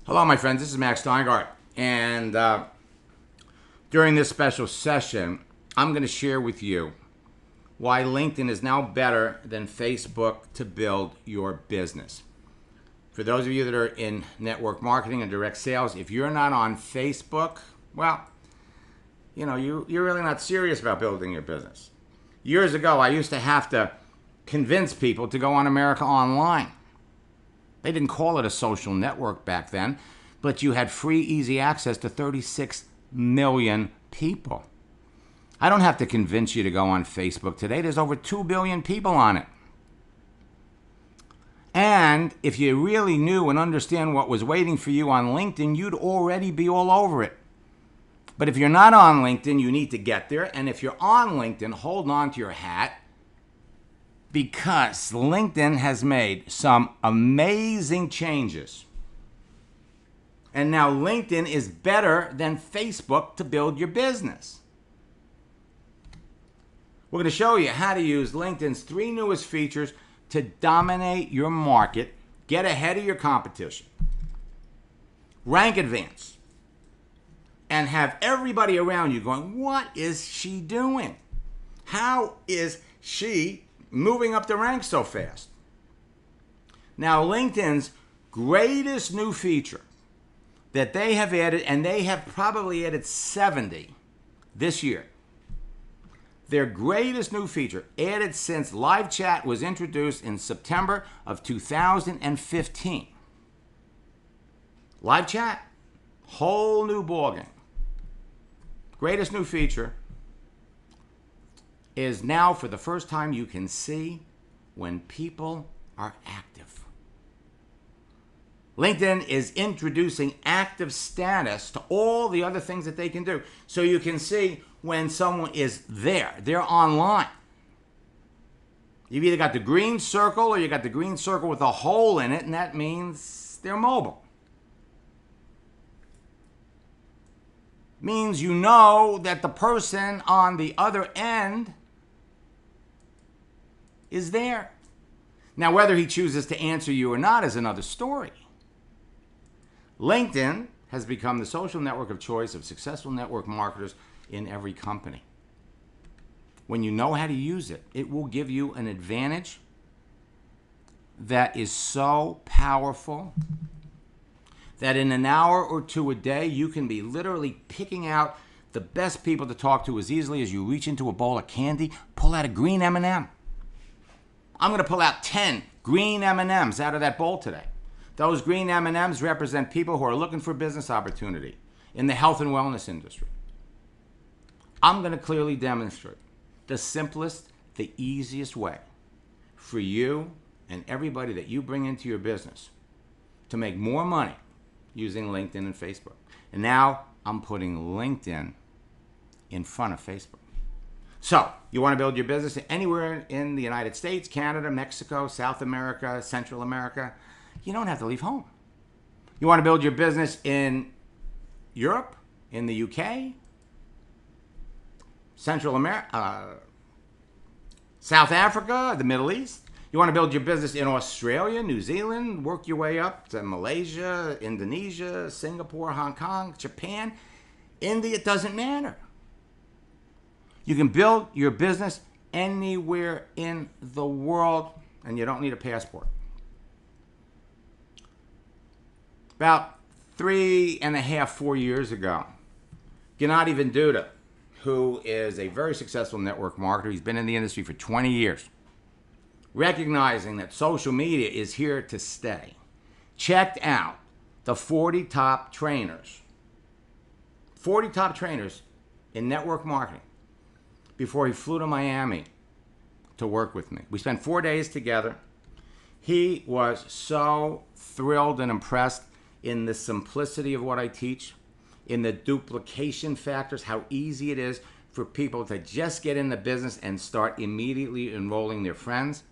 Hello, my friends. This is Max Steingart. And during this special session, I'm going to share with you why LinkedIn is now better than Facebook to build your business. For those of you that are in network marketing and direct sales, if you're not on Facebook, well, you're really not serious about building your business. Years ago, I used to have to convince people to go on America Online. They didn't call it a social network back then, but you had free, easy access to 36 million people. I don't have to convince you to go on Facebook today. There's over 2 billion people on it. And if you really knew and understand what was waiting for you on LinkedIn, you'd already be all over it. But if you're not on LinkedIn, you need to get there. And if you're on LinkedIn, hold on to your hat, because LinkedIn has made some amazing changes. And now LinkedIn is better than Facebook to build your business. We're going to show you how to use LinkedIn's 3 newest features to dominate your market, get ahead of your competition, rank advance, and have everybody around you going, what is she doing? How is she moving up the ranks so fast? Now, LinkedIn's greatest new feature that they have added, and they have probably added 70 this year. Their greatest new feature, added since live chat was introduced in September of 2015. Live chat, whole new ballgame. Greatest new feature is now, for the first time, you can see when people are active. LinkedIn is introducing active status to all the other things that they can do. So you can see when someone is there, they're online. You've either got the green circle or you got the green circle with a hole in it, and that means they're mobile. Means you know that the person on the other end is there. Now, whether he chooses to answer you or not is another story. LinkedIn has become the social network of choice of successful network marketers in every company. When you know how to use it, it will give you an advantage that is so powerful that in an hour or two a day, you can be literally picking out the best people to talk to as easily as you reach into a bowl of candy, pull out a green M&M. I'm going to pull out 10 green M&Ms out of that bowl today. Those green M&Ms represent people who are looking for business opportunity in the health and wellness industry. I'm going to clearly demonstrate the simplest, the easiest way for you and everybody that you bring into your business to make more money using LinkedIn and Facebook. And now I'm putting LinkedIn in front of Facebook. So, you want to build your business anywhere in the United States, Canada, Mexico, South America, Central America, you don't have to leave home. You want to build your business in Europe, in the UK, Central America, South Africa, the Middle East. You want to build your business in Australia, New Zealand, work your way up to Malaysia, Indonesia, Singapore, Hong Kong, Japan, India, it doesn't matter. You can build your business anywhere in the world, and you don't need a passport. About 3.5, 4 years ago, Gennady Venduta, who is a very successful network marketer, he's been in the industry for 20 years, recognizing that social media is here to stay, checked out the 40 top trainers in network marketing before he flew to Miami to work with me. We spent 4 days together. He was so thrilled and impressed in the simplicity of what I teach, in the duplication factors, how easy it is for people to just get in the business and start immediately enrolling their friends,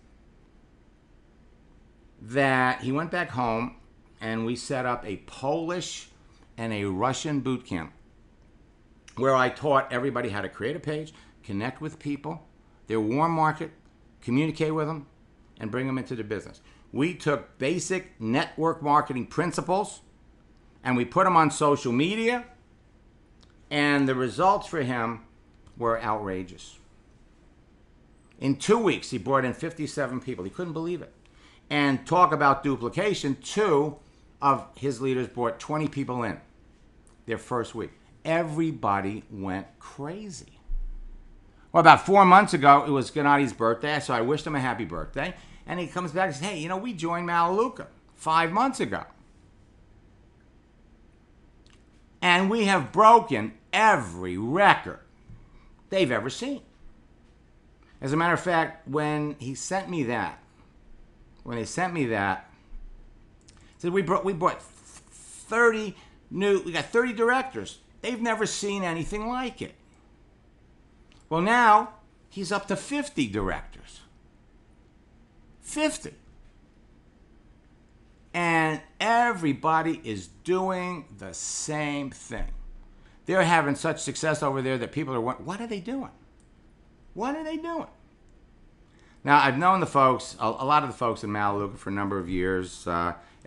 that he went back home and we set up a Polish and a Russian boot camp where I taught everybody how to create a page, connect with people, their warm market, communicate with them, and bring them into the business. We took basic network marketing principles And we put him on social media, and the results for him were outrageous. In 2 weeks, he brought in 57 people. He couldn't believe it. And talk about duplication, 2 of his leaders brought 20 people in their first week. Everybody went crazy. Well, about 4 months ago, it was Gennadi's birthday, so I wished him a happy birthday. And he comes back and says, hey, we joined Melaleuca 5 months ago. And we have broken every record they've ever seen. As a matter of fact, when he sent me that, he said we brought 30 we got 30 directors. They've never seen anything like it. Well, now he's up to 50 directors. 50. And everybody is doing the same thing. They're having such success over there that people are wondering, what are they doing? What are they doing? Now, I've known the folks, a lot of the folks in Melaleuca for a number of years.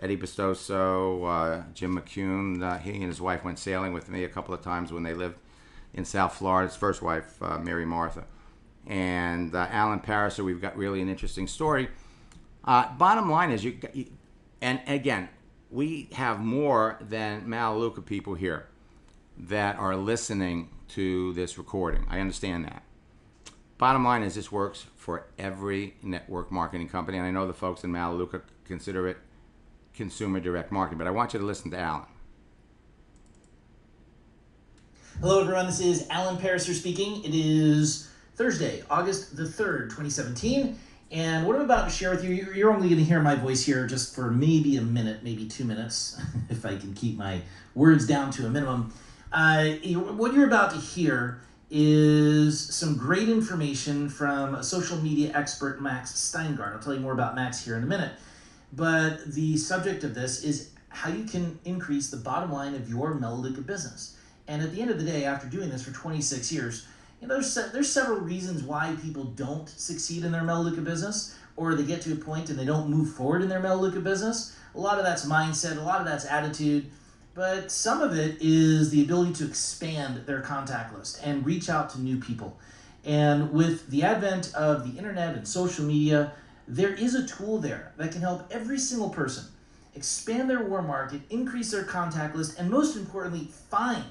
Eddie Bestoso, Jim McCune, he and his wife went sailing with me a couple of times when they lived in South Florida. His first wife, Mary Martha. And Alan Pariser, we've got really an interesting story. Bottom line is, and again, we have more than Melaleuca people here that are listening to this recording. I understand that. Bottom line is, this works for every network marketing company, and I know the folks in Melaleuca consider it consumer direct marketing, but I want you to listen to Alan. Hello everyone, this is Alan Pariser speaking. It is Thursday, August the 3rd, 2017, and what I'm about to share with you, you're only going to hear my voice here just for maybe a minute, maybe 2 minutes, if I can keep my words down to a minimum. What you're about to hear is some great information from a social media expert, Max Steingart. I'll tell you more about Max here in a minute. But the subject of this is how you can increase the bottom line of your Melaleuca business. And at the end of the day, after doing this for 26 years, there's several reasons why people don't succeed in their Melaleuca business, or they get to a point and they don't move forward in their Melaleuca business. A lot of that's mindset, a lot of that's attitude, but some of it is the ability to expand their contact list and reach out to new people. And with the advent of the internet and social media, there is a tool there that can help every single person expand their warm market, increase their contact list, and most importantly, find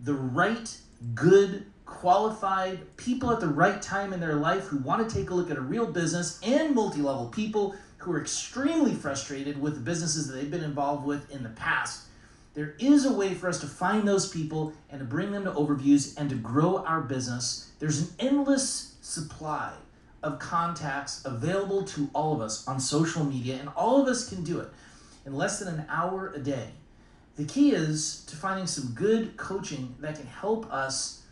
the right, good, qualified people at the right time in their life who want to take a look at a real business, and multi-level people who are extremely frustrated with the businesses that they've been involved with in the past. There is a way for us to find those people and to bring them to overviews and to grow our business. There's an endless supply of contacts available to all of us on social media, and all of us can do it in less than an hour a day. The key is to finding some good coaching that can help us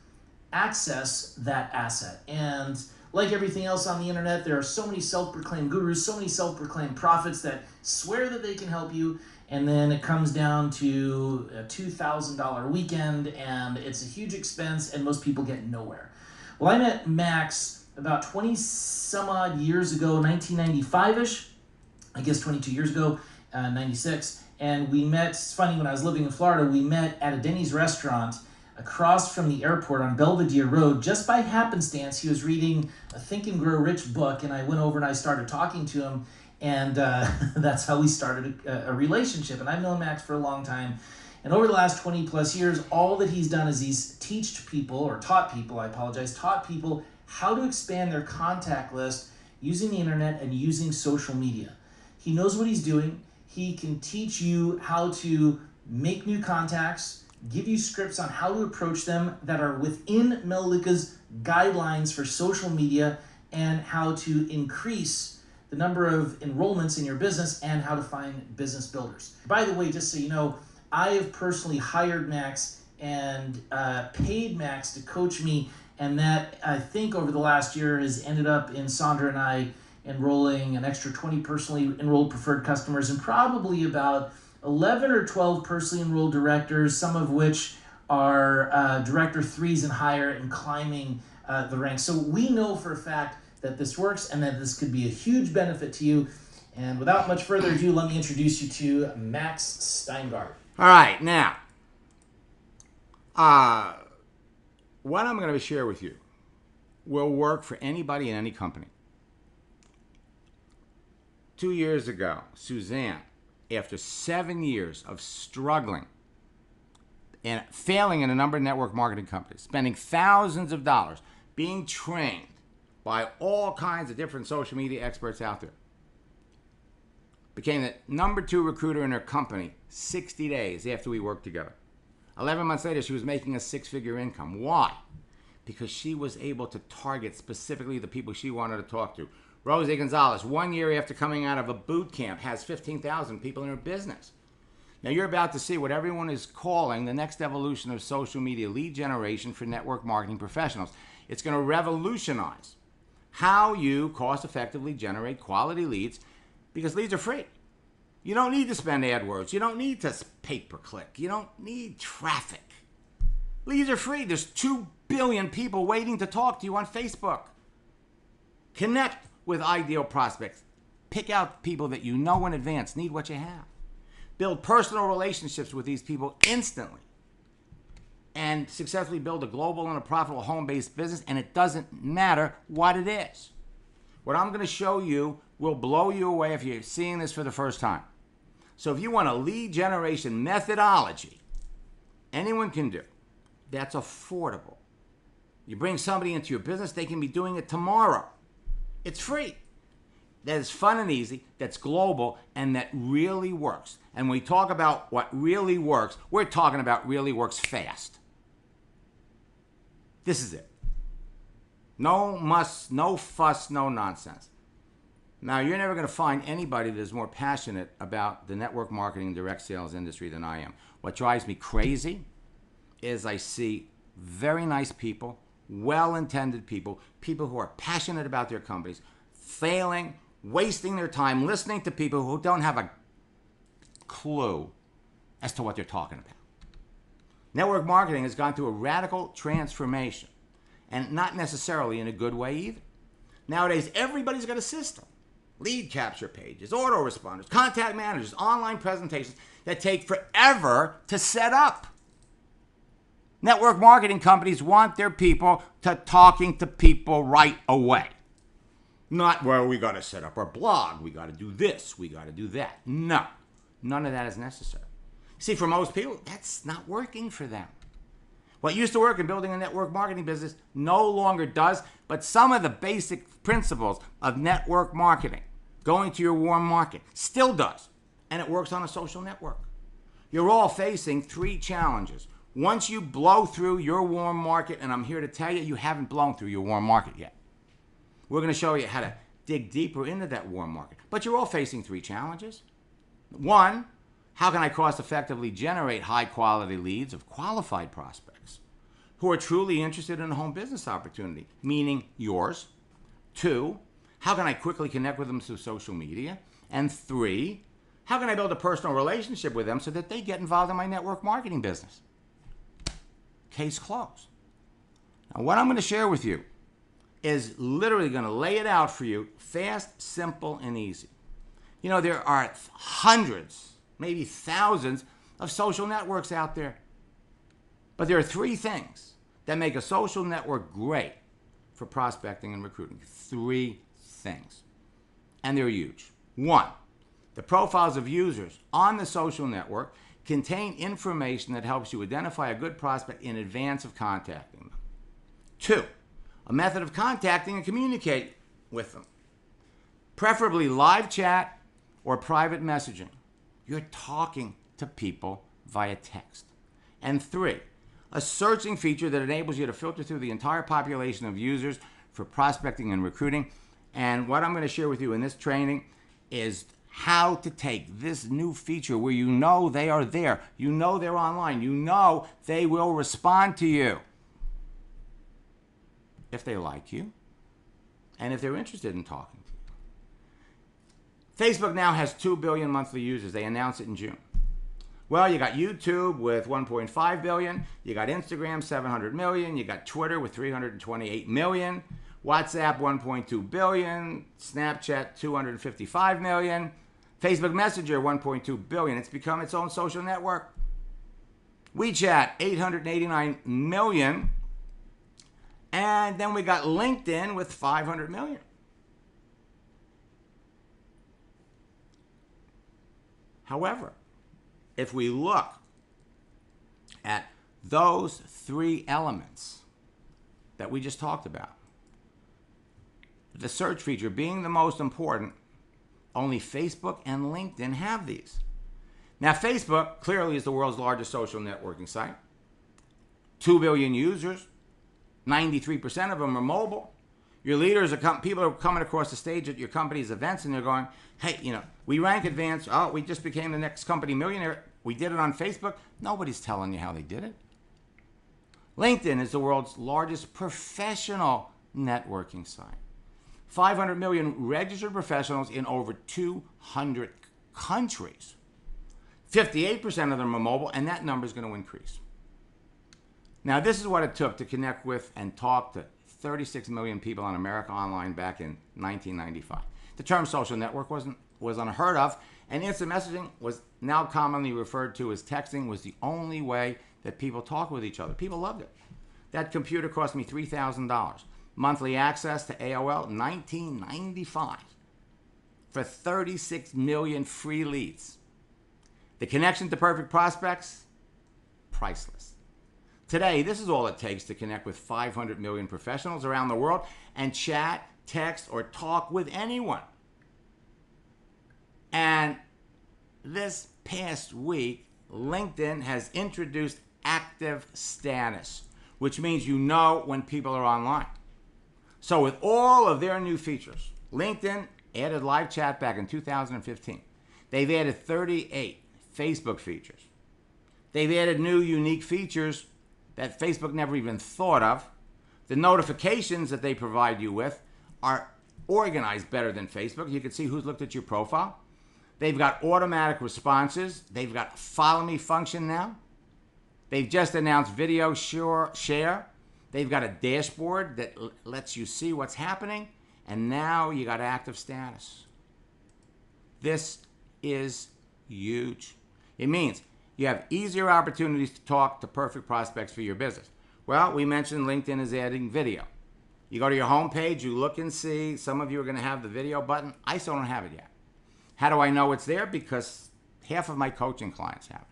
access that asset. And like everything else on the internet, there are so many self-proclaimed gurus, so many self-proclaimed prophets that swear that they can help you, and then it comes down to a $2,000 weekend, and it's a huge expense, and most people get nowhere. Well, I met Max about 20 some odd years ago, 1995-ish, I guess 22 years ago, 96, and we met, it's funny, when I was living in Florida, we met at a Denny's restaurant across from the airport on Belvedere Road. Just by happenstance, he was reading a Think and Grow Rich book, and I went over and I started talking to him, and that's how we started a relationship. And I've known Max for a long time, and over the last 20 plus years, all that he's done is he's taught people how to expand their contact list using the internet and using social media. He knows what he's doing. He can teach you how to make new contacts, give you scripts on how to approach them that are within Melaleuca's guidelines for social media, and how to increase the number of enrollments in your business, and how to find business builders. By the way, just so you know, I have personally hired Max and paid Max to coach me, and that, I think, over the last year has ended up in Sandra and I enrolling an extra 20 personally enrolled preferred customers, and probably about 11 or 12 personally enrolled directors, some of which are director 3s and higher, and climbing the ranks. So we know for a fact that this works and that this could be a huge benefit to you. And without much further ado, let me introduce you to Max Steingart. All right, now, what I'm going to share with you will work for anybody in any company. 2 years ago, Suzanne, after 7 years of struggling and failing in a number of network marketing companies, spending thousands of dollars, being trained by all kinds of different social media experts out there, became the number 2 recruiter in her company 60 days after we worked together. 11 months later, she was making a 6-figure income. Why? Because she was able to target specifically the people she wanted to talk to. Rosie Gonzalez, 1 year after coming out of a boot camp, has 15,000 people in her business. Now you're about to see what everyone is calling the next evolution of social media lead generation for network marketing professionals. It's going to revolutionize how you cost effectively generate quality leads, because leads are free. You don't need to spend AdWords. You don't need to pay-per-click. You don't need traffic. Leads are free. There's 2 billion people waiting to talk to you on Facebook. Connect with ideal prospects. Pick out people that you know in advance need what you have. Build personal relationships with these people instantly. And successfully build a global and a profitable home-based business, and it doesn't matter what it is. What I'm going to show you will blow you away if you're seeing this for the first time. So if you want a lead generation methodology, anyone can do, that's affordable. You bring somebody into your business, they can be doing it tomorrow. It's free. That is fun and easy, that's global, and that really works. And when we talk about what really works, we're talking about really works fast. This is it. No muss, no fuss, no nonsense. Now, you're never going to find anybody that is more passionate about the network marketing and direct sales industry than I am. What drives me crazy is I see very nice people, well-intended people, people who are passionate about their companies, failing, wasting their time listening to people who don't have a clue as to what they're talking about. Network marketing has gone through a radical transformation, and not necessarily in a good way either. Nowadays, everybody's got a system. Lead capture pages, autoresponders, contact managers, online presentations that take forever to set up. Network marketing companies want their people to talking to people right away. Not, well, we got to set up our blog, we got to do this, we got to do that. No, none of that is necessary. See, for most people, that's not working for them. What used to work in building a network marketing business no longer does, but some of the basic principles of network marketing, going to your warm market, still does, and it works on a social network. You're all facing 3 challenges. Once you blow through your warm market, and I'm here to tell you, you haven't blown through your warm market yet. We're going to show you how to dig deeper into that warm market. But you're all facing 3 challenges. 1, how can I cost effectively generate high quality leads of qualified prospects who are truly interested in a home business opportunity, meaning yours? 2, how can I quickly connect with them through social media? And 3, how can I build a personal relationship with them so that they get involved in my network marketing business? Case closed. Now, what I'm going to share with you is literally going to lay it out for you fast, simple, and easy. You know, there are hundreds, maybe thousands of social networks out there. But there are 3 things that make a social network great for prospecting and recruiting. 3 things. And they're huge. 1, the profiles of users on the social network contain information that helps you identify a good prospect in advance of contacting them. 2, a method of contacting and communicate with them. Preferably live chat or private messaging. You're talking to people via text. And 3, a searching feature that enables you to filter through the entire population of users for prospecting and recruiting. And what I'm going to share with you in this training is how to take this new feature where you know they are there, you know they're online, you know they will respond to you if they like you and if they're interested in talking to you. Facebook now has 2 billion monthly users. They announced it in June. Well, you got YouTube with 1.5 billion, you got Instagram 700 million, you got Twitter with 328 million, WhatsApp 1.2 billion, Snapchat 255 million, Facebook Messenger 1.2 billion. It's become its own social network. WeChat, 889 million. And then we got LinkedIn with 500 million. However, if we look at those three elements that we just talked about, the search feature being the most important, only Facebook and LinkedIn have these. Now, Facebook clearly is the world's largest social networking site. 2 billion users, 93% of them are mobile. Your leaders are people are coming across the stage at your company's events and they're going, hey, we rank advanced. Oh, we just became the next company millionaire. We did it on Facebook. Nobody's telling you how they did it. LinkedIn is the world's largest professional networking site. 500 million registered professionals in over 200 countries. 58% of them are mobile, and that number is going to increase. Now, this is what it took to connect with and talk to 36 million people on America Online back in 1995. The term social network was unheard of, and instant messaging was now commonly referred to as texting, was the only way that people talk with each other. People loved it. That computer cost me $3,000. Monthly access to AOL, $19.95 for 36 million free leads. The connection to perfect prospects, priceless. Today, this is all it takes to connect with 500 million professionals around the world and chat, text, or talk with anyone. And this past week, LinkedIn has introduced active status, which means you know when people are online. So with all of their new features, LinkedIn added live chat back in 2015. They've added 38 Facebook features. They've added new unique features that Facebook never even thought of. The notifications that they provide you with are organized better than Facebook. You can see who's looked at your profile. They've got automatic responses. They've got follow me function now. They've just announced video share. They've got a dashboard that lets you see what's happening. And now you got active status. This is huge. It means you have easier opportunities to talk to perfect prospects for your business. Well, we mentioned LinkedIn is adding video. You go to your homepage, you look and see. Some of you are going to have the video button. I still don't have it yet. How do I know it's there? Because half of my coaching clients have it.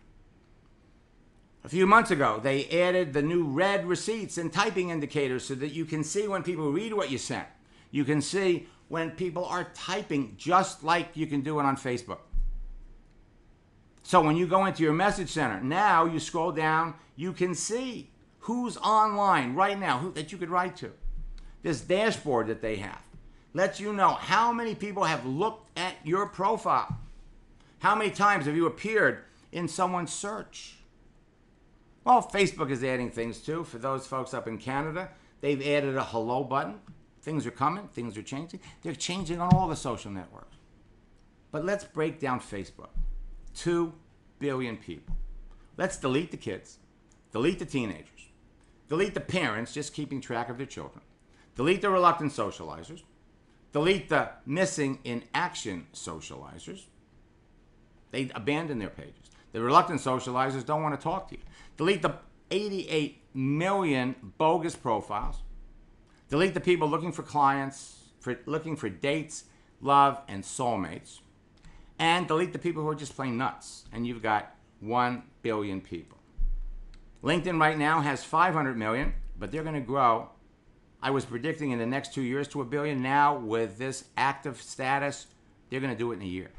A few months ago, they added the new red receipts and typing indicators so that you can see when people read what you sent. You can see when people are typing, just like you can do it on Facebook. So when you go into your message center, now you scroll down, you can see who's online right now that you could write to. This dashboard that they have lets you know how many people have looked at your profile. How many times have you appeared in someone's search? Well, Facebook is adding things too. For those folks up in Canada, they've added a hello button. Things are coming. Things are changing. They're changing on all the social networks. But let's break down Facebook. 2 billion people. Let's delete the kids. Delete the teenagers. Delete the parents just keeping track of their children. Delete the reluctant socializers. Delete the missing in action socializers. They abandon their pages. The reluctant socializers don't want to talk to you. Delete the 88 million bogus profiles. Delete the people looking for clients, looking for dates, love, and soulmates. And delete the people who are just plain nuts. And you've got 1 billion people. LinkedIn right now has 500 million, but they're going to grow. I was predicting in the next 2 years to 1 billion. Now, with this active status, they're going to do it in a year.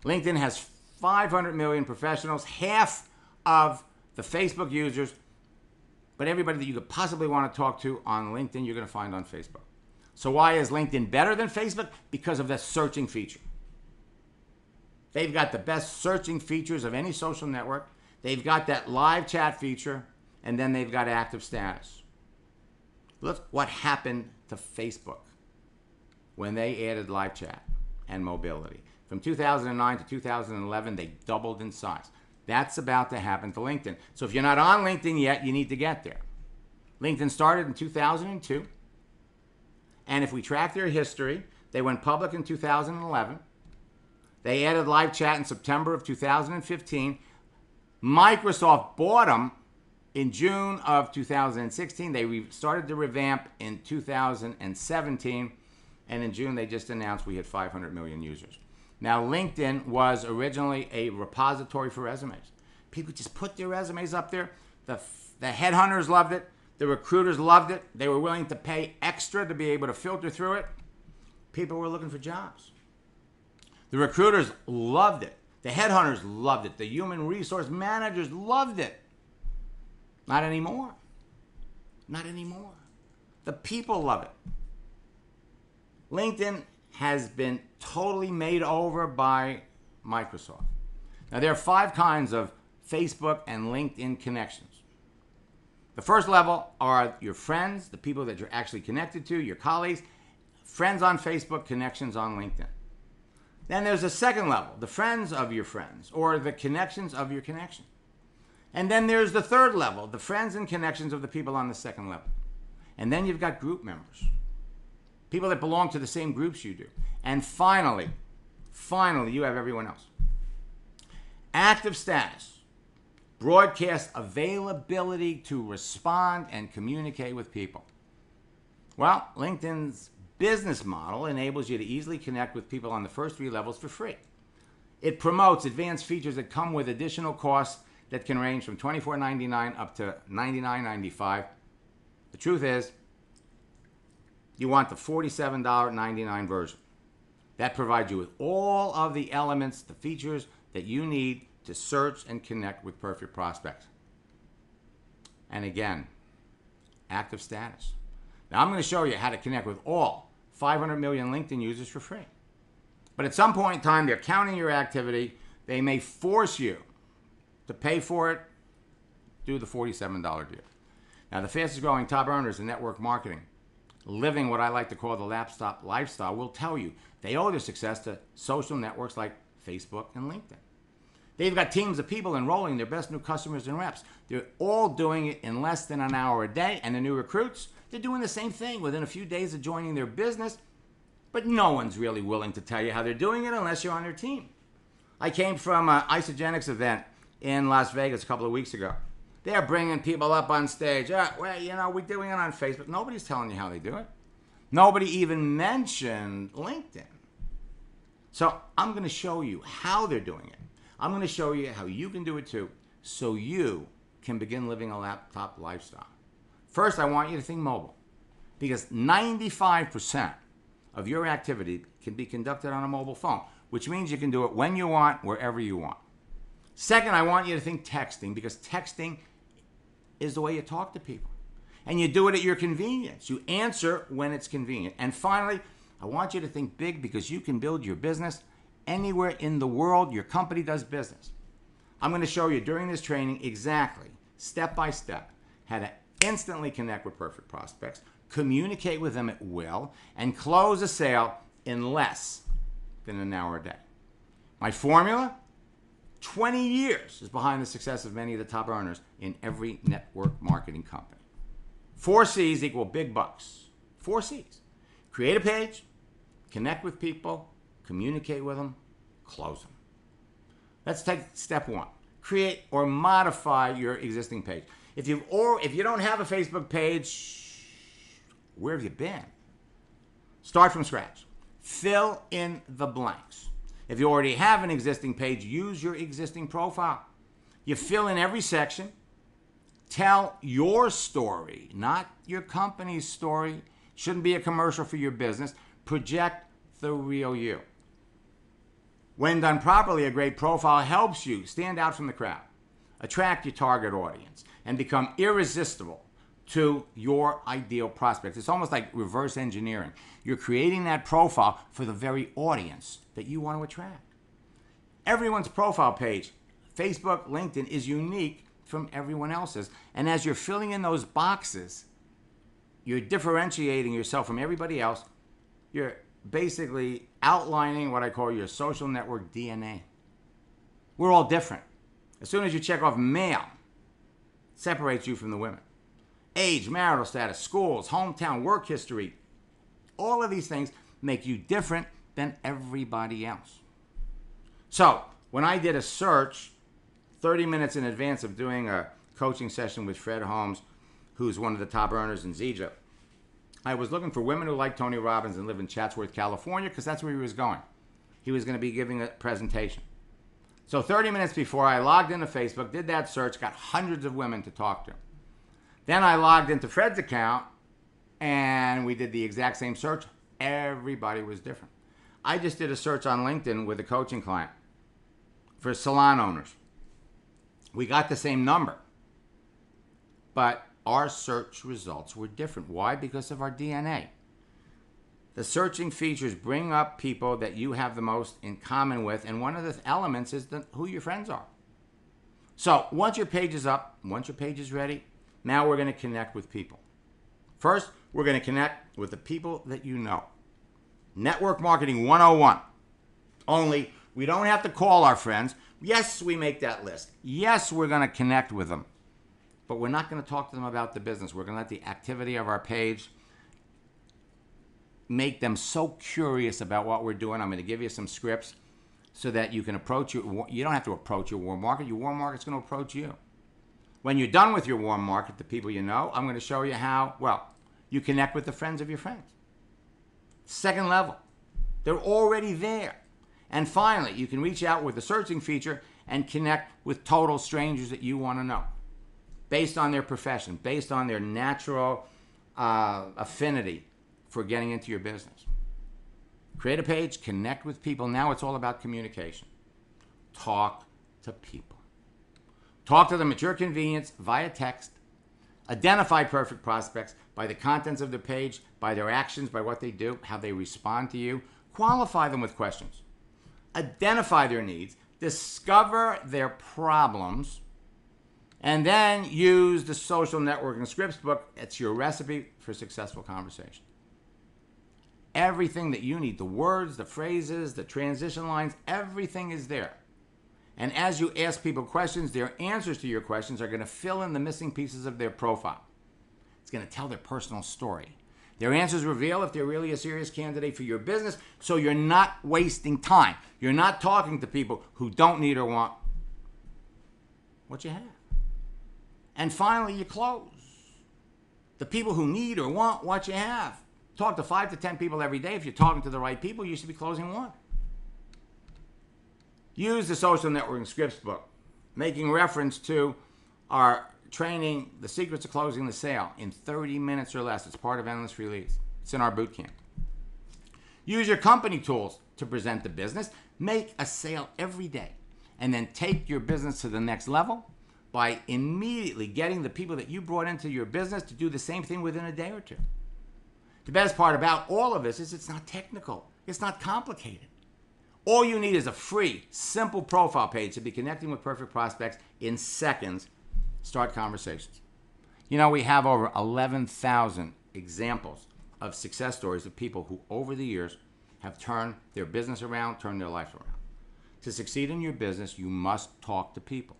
LinkedIn has 500 million professionals, half of the Facebook users, but everybody that you could possibly want to talk to on LinkedIn, you're going to find on Facebook. So why is LinkedIn better than Facebook? Because of the searching feature. They've got the best searching features of any social network. They've got that live chat feature, and then they've got active status. Look what happened to Facebook when they added live chat and mobility. From 2009 to 2011, they doubled in size. That's about to happen to LinkedIn. So if you're not on LinkedIn yet, you need to get there. LinkedIn started in 2002. And if we track their history, they went public in 2011. They added live chat in September of 2015. Microsoft bought them in June of 2016. They started to revamp in 2017. And in June, they just announced we hit 500 million users. Now, LinkedIn was originally a repository for resumes. People just put their resumes up there. The headhunters loved it. The recruiters loved it. They were willing to pay extra to be able to filter through it. People were looking for jobs. The recruiters loved it. The headhunters loved it. The human resource managers loved it. Not anymore. Not anymore. The people love it. LinkedIn has been totally made over by Microsoft. Now, there are 5 kinds of Facebook and LinkedIn connections. The first level are your friends, the people that you're actually connected to, your colleagues, friends on Facebook, connections on LinkedIn. Then there's a second level, the friends of your friends, or the connections of your connection. And then there's the third level, the friends and connections of the people on the second level. And then you've got group members, people that belong to the same groups you do. And finally, you have everyone else. Active status, broadcast availability to respond and communicate with people. Well, LinkedIn's business model enables you to easily connect with people on the first 3 levels for free. It promotes advanced features that come with additional costs that can range from $24.99 up to $99.95. The truth is, you want the $47.99 version. That provides you with all of the elements, the features that you need to search and connect with perfect prospects. And again, active status. Now I'm going to show you how to connect with all 500 million LinkedIn users for free. But at some point in time, they're counting your activity. They may force you to pay for it, do the $47 deal. Now, the fastest growing top earners in network marketing, living what I like to call the laptop lifestyle, will tell you they owe their success to social networks like Facebook and LinkedIn. They've got teams of people enrolling their best new customers and reps. They're all doing it in less than an hour a day, and the new recruits, they're doing the same thing within a few days of joining their business, but no one's really willing to tell you how they're doing it unless you're on their team. I came from an Isogenics event in Las Vegas a couple of weeks ago. They're bringing people up on stage. We're doing it on Facebook. Nobody's telling you how they do it. Nobody even mentioned LinkedIn. So I'm going to show you how they're doing it. I'm going to show you how you can do it too, so you can begin living a laptop lifestyle. First, I want you to think mobile, because 95% of your activity can be conducted on a mobile phone, which means you can do it when you want, wherever you want. Second, I want you to think texting, because texting is the way you talk to people. And you do it at your convenience. You answer when it's convenient. And finally, I want you to think big, because you can build your business anywhere in the world your company does business. I'm going to show you during this training exactly, step by step, how to instantly connect with perfect prospects, communicate with them at will, and close a sale in less than an hour a day. My formula? 20 years is behind the success of many of the top earners in every network marketing company. 4 C's equal big bucks. 4 C's. Create a page, connect with people, communicate with them, close them. Let's take step 1. Create or modify your existing page. If you don't have a Facebook page, where have you been? Start from scratch. Fill in the blanks. If you already have an existing page, use your existing profile. You fill in every section. Tell your story, not your company's story. Shouldn't be a commercial for your business. Project the real you. When done properly, a great profile helps you stand out from the crowd, attract your target audience, and become irresistible to your ideal prospects. It's almost like reverse engineering. You're creating that profile for the very audience that you want to attract. Everyone's profile page, Facebook, LinkedIn, is unique from everyone else's. And as you're filling in those boxes, you're differentiating yourself from everybody else. You're basically outlining what I call your social network DNA. We're all different. As soon as you check off male, separates you from the women. Age, marital status, schools, hometown, work history, all of these things make you different than everybody else. So when I did a search 30 minutes in advance of doing a coaching session with Fred Holmes, who's one of the top earners in Zija. I was looking for women who like Tony Robbins and live in Chatsworth, California, because that's where he was going. He was going to be giving a presentation. So 30 minutes before, I logged into Facebook, did that search, got hundreds of women to talk to. Then I logged into Fred's account, and we did the exact same search. Everybody was different. I just did a search on LinkedIn with a coaching client for salon owners. We got the same number, but our search results were different. Why? Because of our DNA. The searching features bring up people that you have the most in common with, and one of the elements is who your friends are. So once your page is up, once your page is ready, now we're going to connect with people. First, we're going to connect with the people that you know. Network Marketing 101. Only, we don't have to call our friends. Yes, we make that list. Yes, we're going to connect with them. But we're not going to talk to them about the business. We're going to let the activity of our page make them so curious about what we're doing. I'm going to give you some scripts so that you can approach your, you don't have to approach your warm market. Your warm market's going to approach you. When you're done with your warm market, the people you know, I'm going to show you how, well, you connect with the friends of your friends. Second level, they're already there. And finally, you can reach out with the searching feature and connect with total strangers that you want to know, based on their profession, based on their natural affinity for getting into your business. Create a page, connect with people. Now it's all about communication. Talk to people. Talk to them at your convenience via text. Identify perfect prospects by the contents of the page, by their actions, by what they do, how they respond to you. Qualify them with questions. Identify their needs. Discover their problems. And then use the social networking scripts book. It's your recipe for successful conversation. Everything that you need, the words, the phrases, the transition lines, everything is there. And as you ask people questions, their answers to your questions are going to fill in the missing pieces of their profile. It's going to tell their personal story. Their answers reveal if they're really a serious candidate for your business, so you're not wasting time. You're not talking to people who don't need or want what you have. And finally, you close. The people who need or want what you have. Talk to 5 to 10 people every day. If you're talking to the right people, you should be closing one. Use the social networking scripts book, making reference to our training, The Secrets of Closing the Sale, in 30 minutes or less. It's part of Endless Release. It's in our boot camp. Use your company tools to present the business. Make a sale every day. And then take your business to the next level by immediately getting the people that you brought into your business to do the same thing within a day or two. The best part about all of this is it's not technical. It's not complicated. All you need is a free, simple profile page to be connecting with perfect prospects in seconds. Start conversations. You know, we have over 11,000 examples of success stories of people who over the years have turned their business around, turned their life around. To succeed in your business, you must talk to people.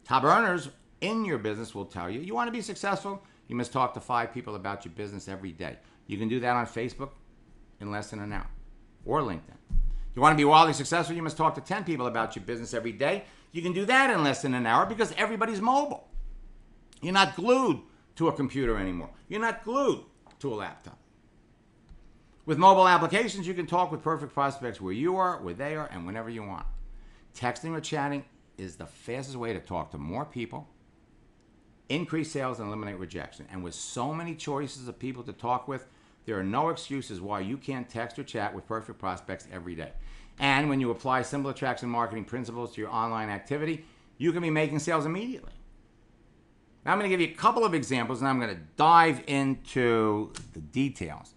Top earners in your business will tell you, you want to be successful, you must talk to 5 people about your business every day. You can do that on Facebook in less than an hour, or LinkedIn. You want to be wildly successful, you must talk to 10 people about your business every day. You can do that in less than an hour because everybody's mobile. You're not glued to a computer anymore. You're not glued to a laptop. With mobile applications, you can talk with perfect prospects where you are, where they are, and whenever you want. Texting or chatting is the fastest way to talk to more people, increase sales, and eliminate rejection. And with so many choices of people to talk with, there are no excuses why you can't text or chat with perfect prospects every day. And when you apply simple attraction marketing principles to your online activity, you can be making sales immediately. Now I'm going to give you a couple of examples, and I'm going to dive into the details.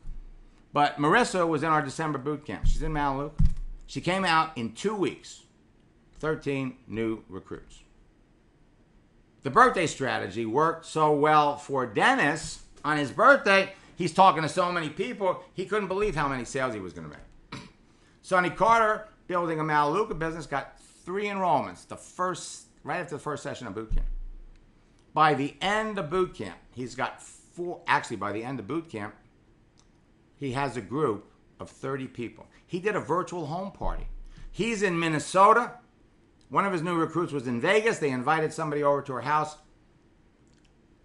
But Marissa was in our December boot camp. She's in Malibu. She came out in 2 weeks, 13 new recruits. The birthday strategy worked so well for Dennis. On his birthday, he's talking to so many people, he couldn't believe how many sales he was going to make. Sonny Carter, building a Malibu business, got 3 enrollments right after the first session of boot camp. By the end of boot camp, he's got 4. Actually, by the end of boot camp, he has a group of 30 people. He did a virtual home party. He's in Minnesota One of his new recruits was in Vegas. They invited somebody over to her house.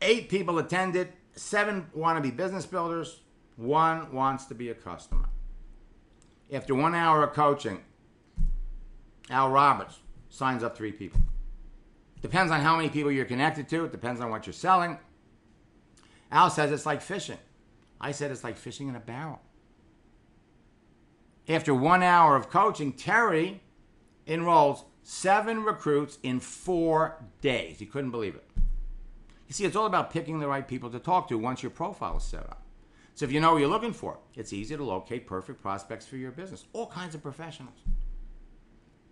8 people attended. 7 want to be business builders. 1 wants to be a customer. After 1 hour of coaching, Al Roberts signs up 3 people. Depends on how many people you're connected to. It depends on what you're selling. Al says it's like fishing. I said it's like fishing in a barrel. After 1 hour of coaching, Terry enrolls 7 recruits in 4 days. He couldn't believe it. You see, it's all about picking the right people to talk to once your profile is set up. So if you know what you're looking for, it's easy to locate perfect prospects for your business. All kinds of professionals.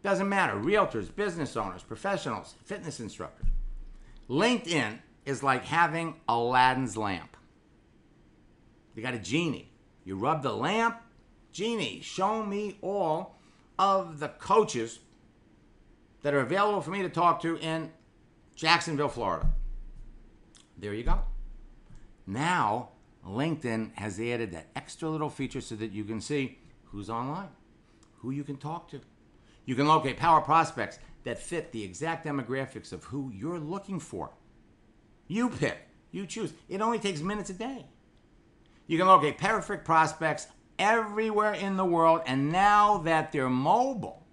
Doesn't matter. Realtors, business owners, professionals, fitness instructors. LinkedIn is like having Aladdin's lamp. You got a genie. You rub the lamp. Genie, show me all of the coaches that are available for me to talk to in Jacksonville, Florida. There you go. Now, LinkedIn has added that extra little feature so that you can see who's online, who you can talk to. You can locate power prospects that fit the exact demographics of who you're looking for. You pick, you choose. It only takes minutes a day. You can locate perfect prospects everywhere in the world, and now that they're mobile,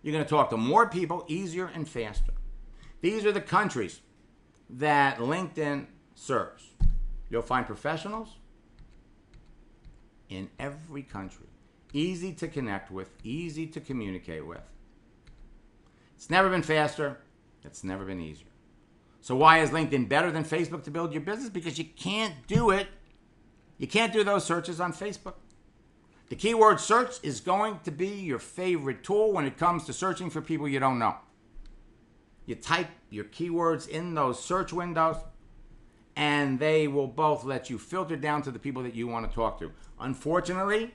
you're going to talk to more people easier and faster. These are the countries that LinkedIn serves. You'll find professionals in every country. Easy to connect with, easy to communicate with. It's never been faster. It's never been easier. So why is LinkedIn better than Facebook to build your business? Because you can't do it. You can't do those searches on Facebook. The keyword search is going to be your favorite tool when it comes to searching for people you don't know. You type your keywords in those search windows, and they will both let you filter down to the people that you want to talk to. Unfortunately,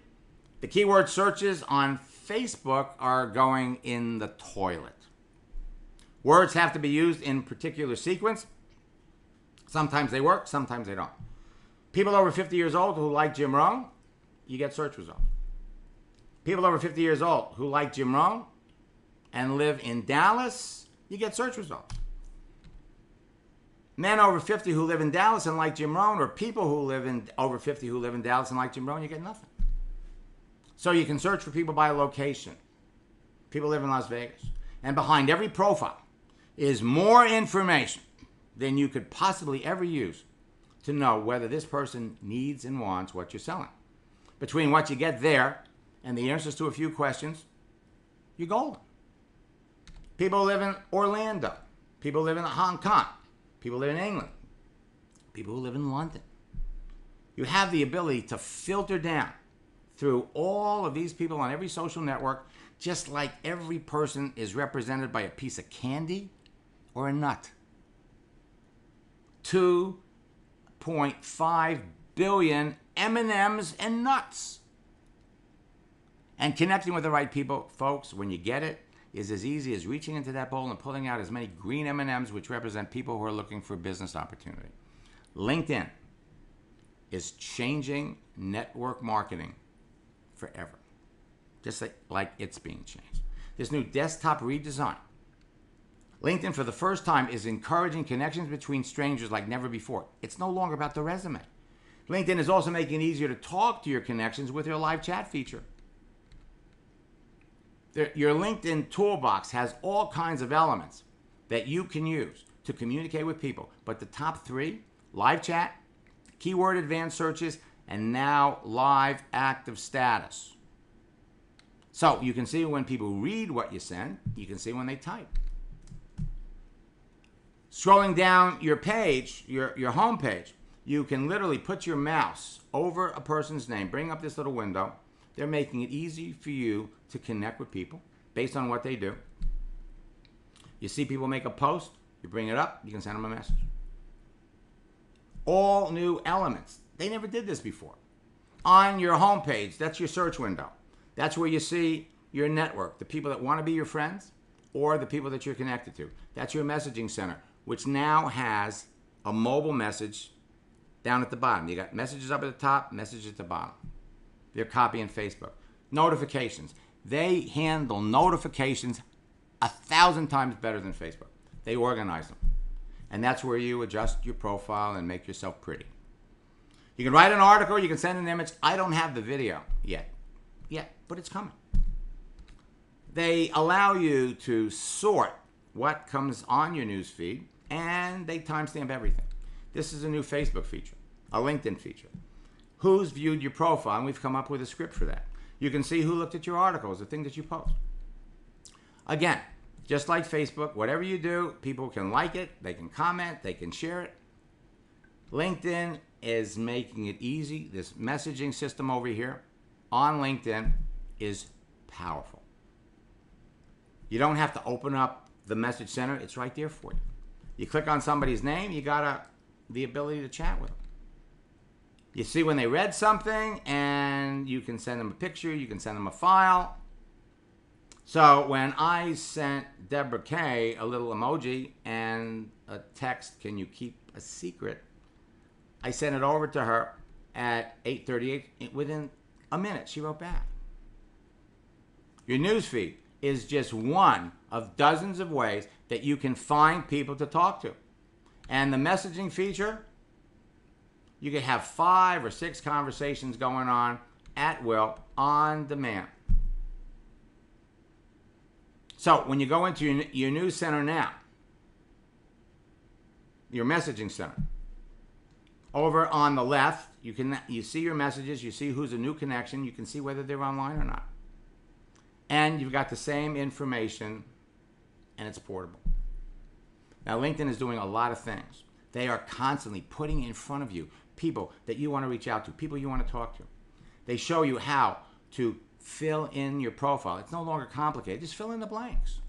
the keyword searches on Facebook are going in the toilet. Words have to be used in particular sequence. Sometimes they work, sometimes they don't. People over 50 years old who like Jim Rohn, you get search results. People over 50 years old who like Jim Rohn and live in Dallas, you get search results. Men over 50 who live in Dallas and like Jim Rohn, or people who live in over 50 who live in Dallas and like Jim Rohn, you get nothing. So you can search for people by location. People live in Las Vegas. And behind every profile is more information than you could possibly ever use to know whether this person needs and wants what you're selling. Between what you get there and the answers to a few questions, you're golden. People live in Orlando. People live in Hong Kong. People live in England. People who live in London. You have the ability to filter down through all of these people on every social network, just like every person is represented by a piece of candy or a nut. 2.5 billion M&Ms and nuts. And connecting with the right people, folks, when you get it, is as easy as reaching into that bowl and pulling out as many green M&Ms, which represent people who are looking for business opportunity. LinkedIn is changing network marketing forever, just like it's being changed. This new desktop redesign, LinkedIn for the first time is encouraging connections between strangers like never before. It's no longer about the resume. LinkedIn is also making it easier to talk to your connections with their live chat feature. Your LinkedIn toolbox has all kinds of elements that you can use to communicate with people. But the top 3, live chat, keyword advanced searches, and now live active status. So you can see when people read what you send, you can see when they type. Scrolling down your page, your home page, you can literally put your mouse over a person's name, bring up this little window. They're making it easy for you to connect with people based on what they do. You see people make a post, you bring it up, you can send them a message. All new elements. They never did this before. On your homepage, that's your search window. That's where you see your network, the people that want to be your friends or the people that you're connected to. That's your messaging center, which now has a mobile message down at the bottom. You got messages up at the top, messages at the bottom. They're copying Facebook. Notifications. They handle notifications 1,000 times better than Facebook. They organize them. And that's where you adjust your profile and make yourself pretty. You can write an article, you can send an image. I don't have the video yet, but it's coming. They allow you to sort what comes on your news feed, and they timestamp everything. This is a new Facebook feature, a LinkedIn feature. Who's viewed your profile? And we've come up with a script for that. You can see who looked at your articles, the thing that you post. Again, just like Facebook, whatever you do, people can like it, they can comment, they can share it. LinkedIn is making it easy. This messaging system over here on LinkedIn is powerful. You don't have to open up the message center. It's right there for you. You click on somebody's name, you got the ability to chat with them. You see when they read something, and you can send them a picture, you can send them a file. So when I sent Deborah Kay a little emoji and a text, "Can you keep a secret?" I sent it over to her at 8:38. Within a minute, she wrote back. Your newsfeed is just one of dozens of ways that you can find people to talk to. And the messaging feature, you can have 5 or 6 conversations going on at will, on demand. So when you go into your news center now, your messaging center, over on the left, you see your messages, you see who's a new connection, you can see whether they're online or not. And you've got the same information, and it's portable. Now, LinkedIn is doing a lot of things. They are constantly putting in front of you people that you want to reach out to, people you want to talk to. They show you how to fill in your profile. It's no longer complicated. Just fill in the blanks.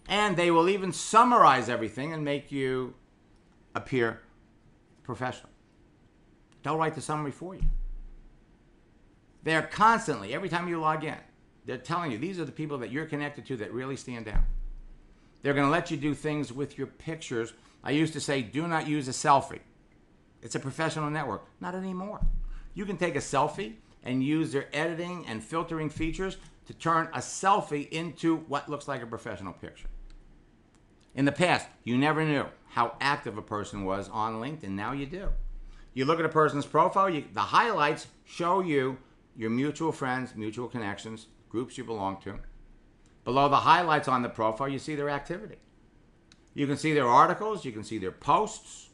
And they will even summarize everything and make you appear professional. They'll write the summary for you. They're constantly, every time you log in, they're telling you these are the people that you're connected to that really stand out. They're going to let you do things with your pictures. I used to say, do not use a selfie. It's a professional network. Not anymore. You can take a selfie and use their editing and filtering features to turn a selfie into what looks like a professional picture. In the past, you never knew how active a person was on LinkedIn. Now you do. You look at a person's profile, the highlights show you your mutual friends, mutual connections, groups you belong to. Below the highlights on the profile, you see their activity. You can see their articles, you can see their posts.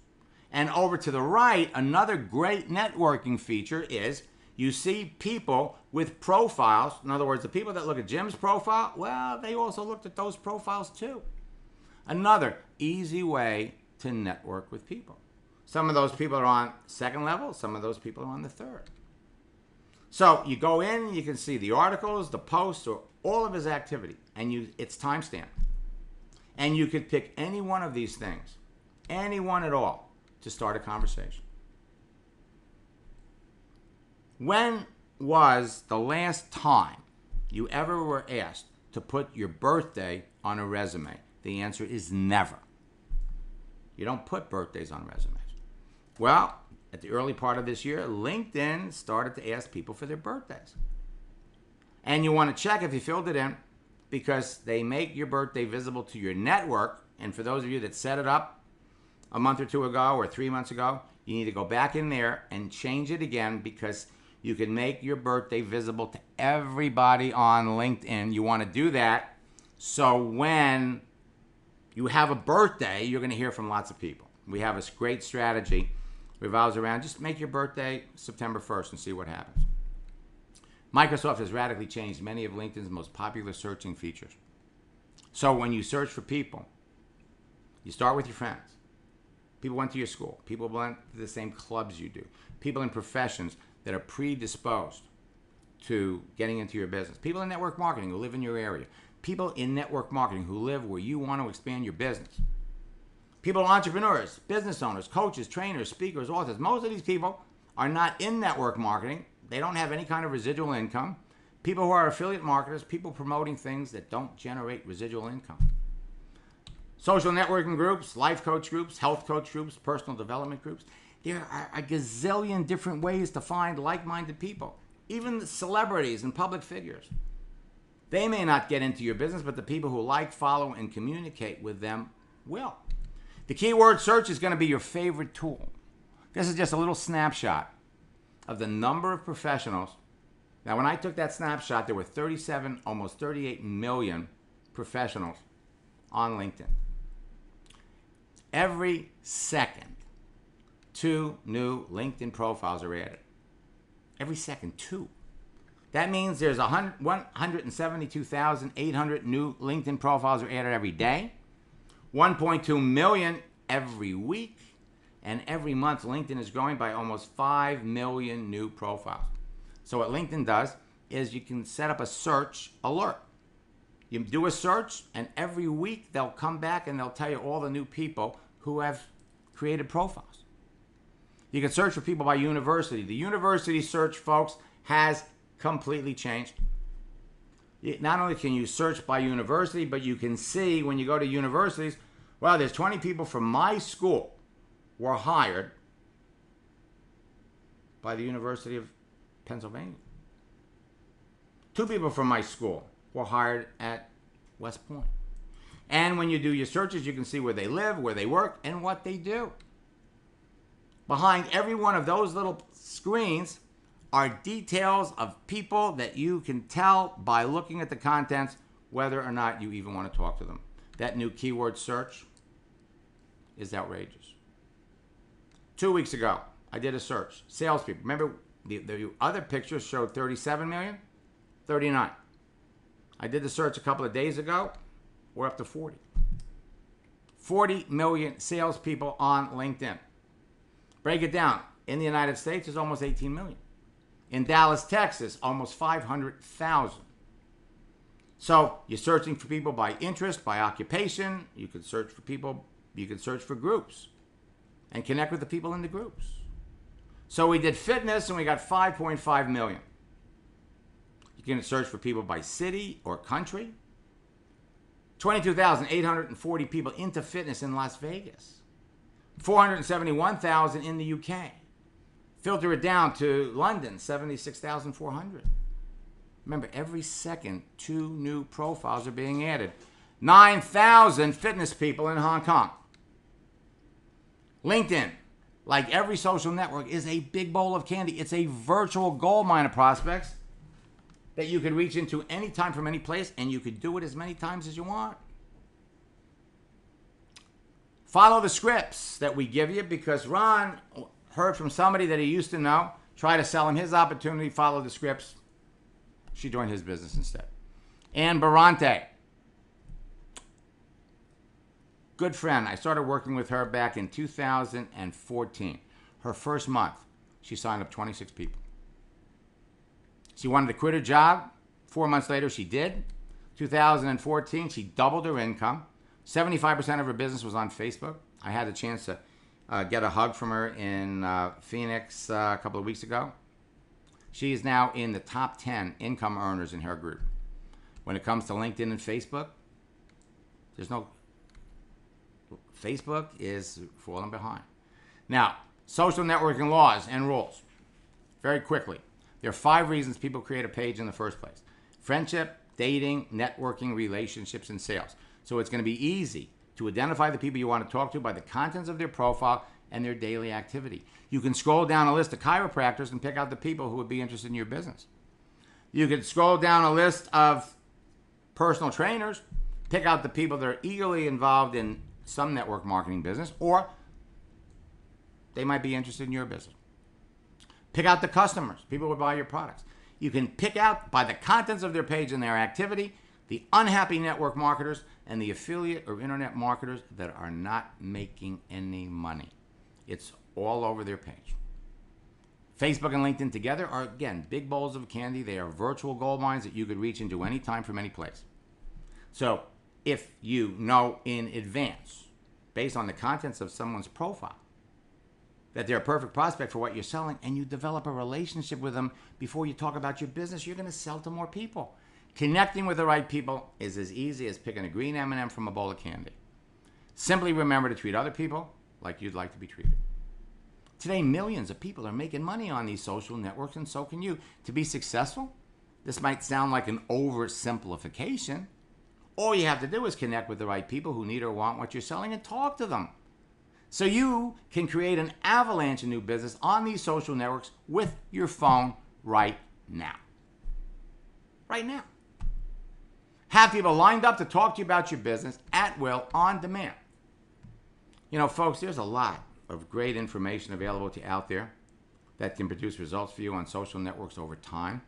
And over to the right, another great networking feature is you see people with profiles. In other words, the people that look at Jim's profile, well, they also looked at those profiles too. Another easy way to network with people. Some of those people are on second level, some of those people are on the third. So you go in, you can see the articles, the posts, or all of his activity, and it's timestamped. And you could pick any one of these things, any one at all, to start a conversation. When was the last time you ever were asked to put your birthday on a resume? The answer is never. You don't put birthdays on resumes. Well, at the early part of this year, LinkedIn started to ask people for their birthdays. And you want to check if you filled it in, because they make your birthday visible to your network. And for those of you that set it up a month or 2 ago or 3 months ago, you need to go back in there and change it again, because you can make your birthday visible to everybody on LinkedIn. You want to do that so when you have a birthday, you're going to hear from lots of people. We have a great strategy. Revolves around just make your birthday September 1st and see what happens. Microsoft has radically changed many of LinkedIn's most popular searching features. So when you search for people, you start with your friends. People went to your school. People went to the same clubs you do. People in professions that are predisposed to getting into your business. People in network marketing who live in your area. People in network marketing who live where you want to expand your business. People, entrepreneurs, business owners, coaches, trainers, speakers, authors. Most of these people are not in network marketing. They don't have any kind of residual income. People who are affiliate marketers, people promoting things that don't generate residual income. Social networking groups, life coach groups, health coach groups, personal development groups. There are a gazillion different ways to find like-minded people. Even celebrities and public figures. They may not get into your business, but the people who like, follow, and communicate with them will. The keyword search is going to be your favorite tool. This is just a little snapshot of the number of professionals. Now, when I took that snapshot, there were 37, almost 38 million professionals on LinkedIn. Every second, 2 new LinkedIn profiles are added. Every second, 2. That means there's 172,800 new LinkedIn profiles are added every day, 1.2 million every week, and every month LinkedIn is growing by almost 5 million new profiles. So what LinkedIn does is you can set up a search alert. You do a search, and every week they'll come back and they'll tell you all the new people who have created profiles. You can search for people by university. The university search, folks, has completely changed. Not only can you search by university, but you can see when you go to universities, well, there's 20 people from my school were hired by the University of Pennsylvania. 2 people from my school were hired at West Point. And when you do your searches, you can see where they live, where they work, and what they do. Behind every one of those little screens are details of people that you can tell by looking at the contents whether or not you even want to talk to them. That new keyword search is outrageous. 2 weeks ago, I did a search. Salespeople. Remember, the other pictures showed 37 million? 39. I did the search a couple of days ago. We're up to 40. 40 million salespeople on LinkedIn. Break it down. In the United States, there's almost 18 million. In Dallas, Texas, almost 500,000. So you're searching for people by interest, by occupation. You can search for people. You can search for groups and connect with the people in the groups. So we did fitness, and we got 5.5 million. You can search for people by city or country. 22,840 people into fitness in Las Vegas. 471,000 in the UK. Filter it down to London, 76,400. Remember, every second, 2 new profiles are being added. 9,000 fitness people in Hong Kong. LinkedIn, like every social network, is a big bowl of candy. It's a virtual gold mine of prospects that you can reach into anytime from any place, and you could do it as many times as you want. Follow the scripts that we give you, because Ron heard from somebody that he used to know, try to sell him his opportunity, follow the scripts. She joined his business instead. Ann Barante, good friend. I started working with her back in 2014. Her first month, she signed up 26 people. She wanted to quit her job. 4 months later, she did. 2014, she doubled her income. 75% of her business was on Facebook. I had the chance to get a hug from her in Phoenix a couple of weeks ago. She is now in the top 10 income earners in her group. When it comes to LinkedIn and Facebook, Facebook is falling behind. Now, social networking laws and rules. Very quickly. There are 5 reasons people create a page in the first place. Friendship, dating, networking, relationships, and sales. So it's going to be easy to identify the people you want to talk to by the contents of their profile and their daily activity. You can scroll down a list of chiropractors and pick out the people who would be interested in your business. You can scroll down a list of personal trainers, pick out the people that are eagerly involved in some network marketing business, or they might be interested in your business. Pick out the customers, people who buy your products. You can pick out by the contents of their page and their activity the unhappy network marketers and the affiliate or internet marketers that are not making any money. It's all over their page. Facebook and LinkedIn together are, again, big bowls of candy. They are virtual gold mines that you could reach into any time from any place. So if you know in advance, based on the contents of someone's profile, that they're a perfect prospect for what you're selling, and you develop a relationship with them before you talk about your business, you're going to sell to more people. Connecting with the right people is as easy as picking a green M&M from a bowl of candy. Simply remember to treat other people like you'd like to be treated. Today, millions of people are making money on these social networks, and so can you. To be successful, This might sound like an oversimplification. All you have to do is connect with the right people who need or want what you're selling and talk to them. So you can create an avalanche of new business on these social networks with your phone right now. Right now. Have people lined up to talk to you about your business at will, on demand. You know, folks, there's a lot of great information available to you out there that can produce results for you on social networks over time.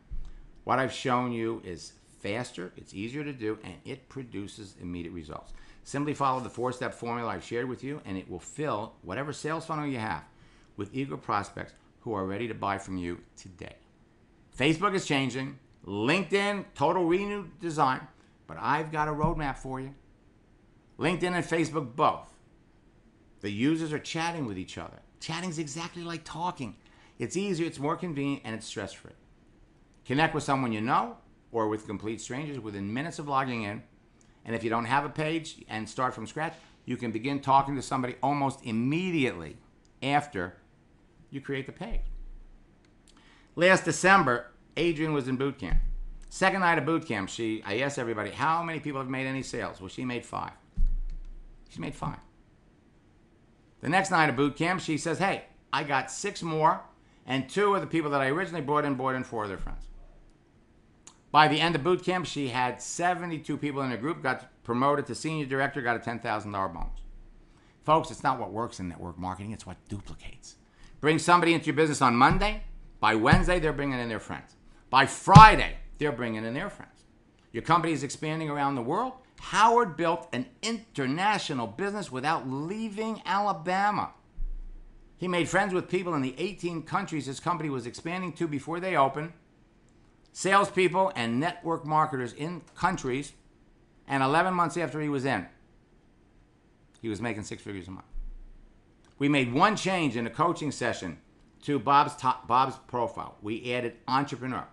What I've shown you is faster, it's easier to do, and it produces immediate results. Simply follow the 4-step formula I've shared with you, and it will fill whatever sales funnel you have with eager prospects who are ready to buy from you today. Facebook is changing. LinkedIn, total renewed design. But I've got a roadmap for you. LinkedIn and Facebook both. The users are chatting with each other. Chatting is exactly like talking. It's easier, it's more convenient, and it's stress-free. Connect with someone you know or with complete strangers within minutes of logging in. And if you don't have a page and start from scratch, you can begin talking to somebody almost immediately after you create the page. Last December, Adrienne was in boot camp. Second night of boot camp, I asked everybody, how many people have made any sales? Well, she made 5. She made 5. The next night of boot camp, she says, hey, I got 6 more, and 2 of the people that I originally brought in 4 of their friends. By the end of boot camp, she had 72 people in her group, got promoted to senior director, got a $10,000 bonus. Folks, it's not what works in network marketing, it's what duplicates. Bring somebody into your business on Monday. By Wednesday, they're bringing in their friends. By Friday, they're bringing in their friends. Your company is expanding around the world. Howard built an international business without leaving Alabama. He made friends with people in the 18 countries his company was expanding to before they opened, salespeople and network marketers in countries, and 11 months after he was in, he was making 6 figures a month. We made one change in a coaching session to Bob's profile. We added entrepreneur.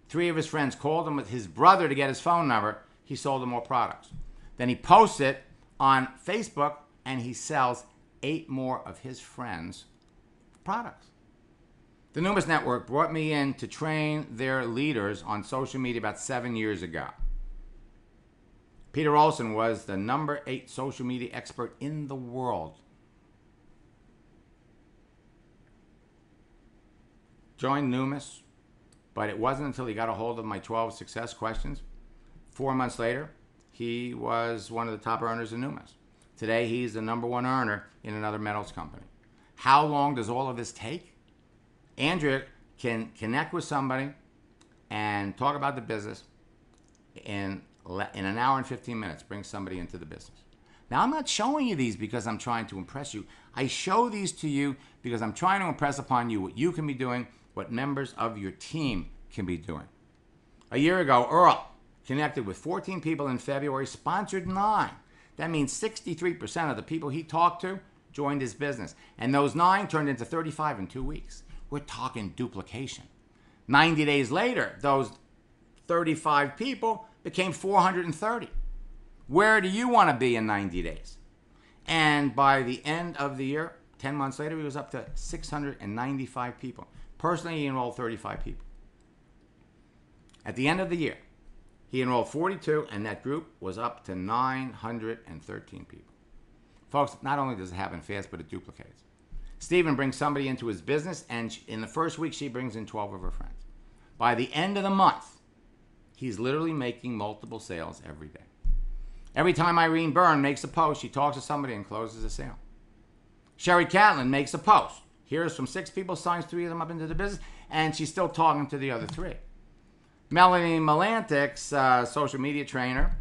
3 of his friends called him with his brother to get his phone number. He sold them more products. Then he posts it on Facebook, and he sells 8 more of his friends' products. The Numis Network brought me in to train their leaders on social media about 7 years ago. Peter Olson was the number 8 social media expert in the world. Joined Numis, but it wasn't until he got a hold of my 12 success questions. 4 months later, he was one of the top earners in Numis. Today, he's the number 1 earner in another metals company. How long does all of this take? Andrea can connect with somebody and talk about the business in an hour and 15 minutes, bring somebody into the business. Now, I'm not showing you these because I'm trying to impress you. I show these to you because I'm trying to impress upon you what you can be doing, what members of your team can be doing. A year ago, Earl connected with 14 people in February, sponsored 9. That means 63% of the people he talked to joined his business. And those 9 turned into 35 in 2 weeks. We're talking duplication. 90 days later, those 35 people became 430. Where do you want to be in 90 days? And by the end of the year, 10 months later, he was up to 695 people. Personally, he enrolled 35 people. At the end of the year, he enrolled 42, and that group was up to 913 people. Folks, not only does it happen fast, but it duplicates. Stephen brings somebody into his business, and in the first week, she brings in 12 of her friends. By the end of the month, he's literally making multiple sales every day. Every time Irene Byrne makes a post, she talks to somebody and closes a sale. Sherry Catlin makes a post, hears from 6 people, signs 3 of them up into the business, and she's still talking to the other 3. Melanie Melantic's social media trainer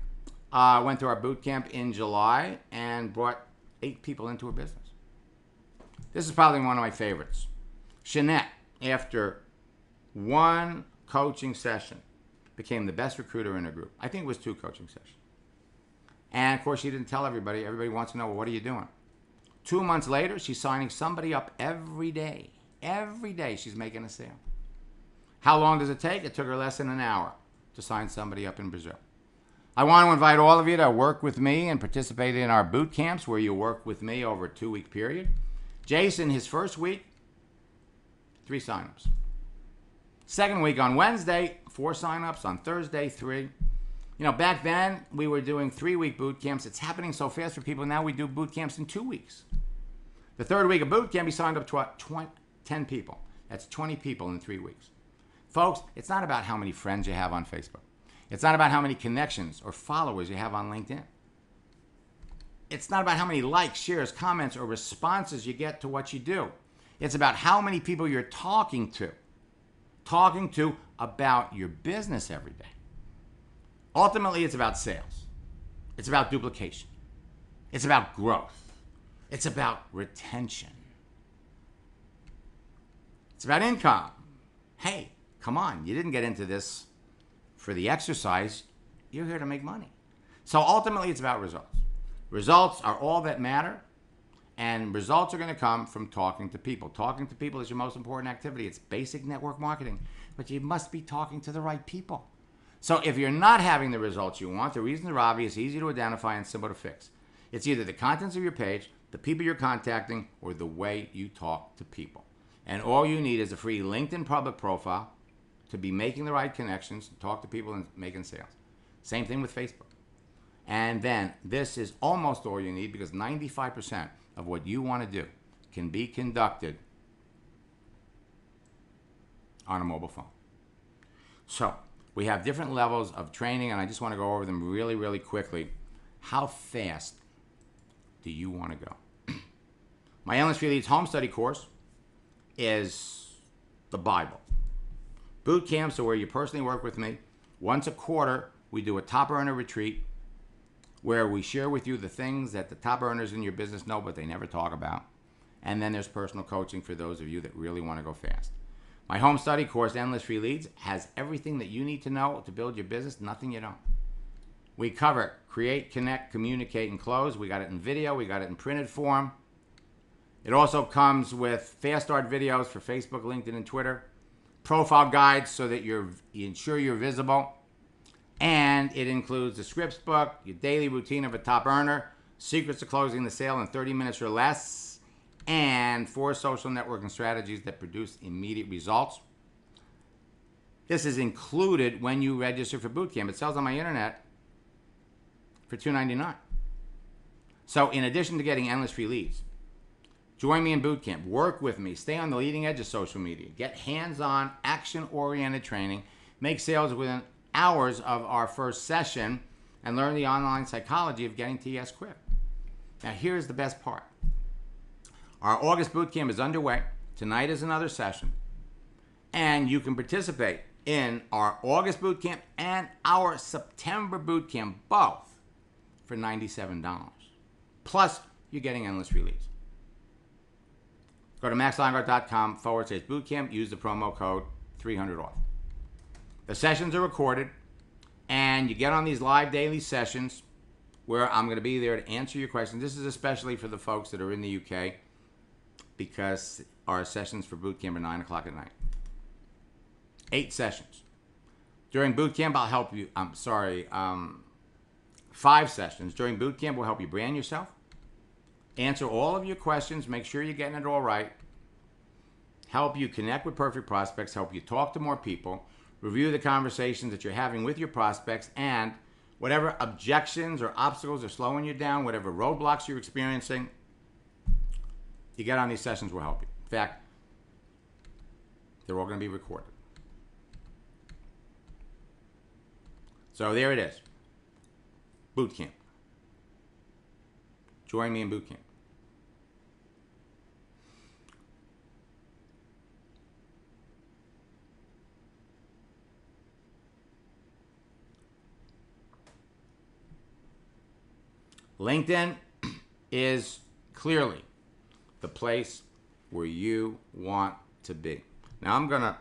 went to our boot camp in July and brought 8 people into her business. This is probably one of my favorites. Jeanette, after 1 coaching session, became the best recruiter in her group. I think it was 2 coaching sessions. And, of course, she didn't tell everybody. Everybody wants to know, well, what are you doing? 2 months later, she's signing somebody up every day. Every day she's making a sale. How long does it take? It took her less than an hour to sign somebody up in Brazil. I want to invite all of you to work with me and participate in our boot camps where you work with me over a 2-week period. Jason, his first week, 3 signups. Second week on Wednesday, 4 signups. On Thursday, 3. Back then we were doing 3-week boot camps. It's happening so fast for people. Now we do boot camps in 2 weeks. The third week of boot camp, we signed up 10 people. That's 20 people in 3 weeks. Folks, it's not about how many friends you have on Facebook. It's not about how many connections or followers you have on LinkedIn. It's not about how many likes, shares, comments, or responses you get to what you do. It's about how many people you're talking to about your business every day. Ultimately, it's about sales. It's about duplication. It's about growth. It's about retention. It's about income. Hey, come on, you didn't get into this for the exercise. You're here to make money. So ultimately, it's about results. Results are all that matter, and results are going to come from talking to people. Talking to people is your most important activity. It's basic network marketing, but you must be talking to the right people. So if you're not having the results you want, the reasons are obvious, easy to identify, and simple to fix. It's either the contents of your page, the people you're contacting, or the way you talk to people. And all you need is a free LinkedIn public profile to be making the right connections, talk to people, and making sales. Same thing with Facebook. And then this is almost all you need, because 95% of what you want to do can be conducted on a mobile phone. So we have different levels of training, and I just want to go over them really, really quickly. How fast do you want to go? My Endless Free Leads home study course is the Bible. Boot camps are where you personally work with me. Once a quarter, we do a top earner retreat where we share with you the things that the top earners in your business know but they never talk about. And then there's personal coaching for those of you that really want to go fast. My home study course, Endless Free Leads, has everything that you need to know to build your business, nothing you don't. We cover create, connect, communicate, and close. We got it in video. We got it in printed form. It also comes with fast start videos for Facebook, LinkedIn, and Twitter. Profile guides so that you ensure you're visible. And it includes the scripts book, your daily routine of a top earner, secrets to closing the sale in 30 minutes or less, and 4 social networking strategies that produce immediate results. This is included when you register for bootcamp. It sells on my internet for $2.99. So in addition to getting endless free leads, join me in bootcamp, work with me, stay on the leading edge of social media, get hands-on, action-oriented training, make sales within hours of our first session, and learn the online psychology of getting to yes quick. Now here's the best part. Our August bootcamp is underway. Tonight is another session. And you can participate in our August bootcamp and our September bootcamp, both for $97. Plus, you're getting endless free leads. Go to maxsteingart.com/bootcamp. Use the promo code 300 off. The sessions are recorded, and you get on these live daily sessions where I'm going to be there to answer your questions. This is especially for the folks that are in the UK, because our sessions for bootcamp are 9 o'clock at night. 8 sessions. During bootcamp, I'll help you. 5 sessions. During bootcamp, we'll help you brand yourself, answer all of your questions, make sure you're getting it all right, help you connect with perfect prospects, help you talk to more people, review the conversations that you're having with your prospects, and whatever objections or obstacles are slowing you down, whatever roadblocks you're experiencing, you get on these sessions, will help you. In fact, they're all going to be recorded. So there it is. Bootcamp. Join me in bootcamp. LinkedIn is clearly the place where you want to be. Now I'm going to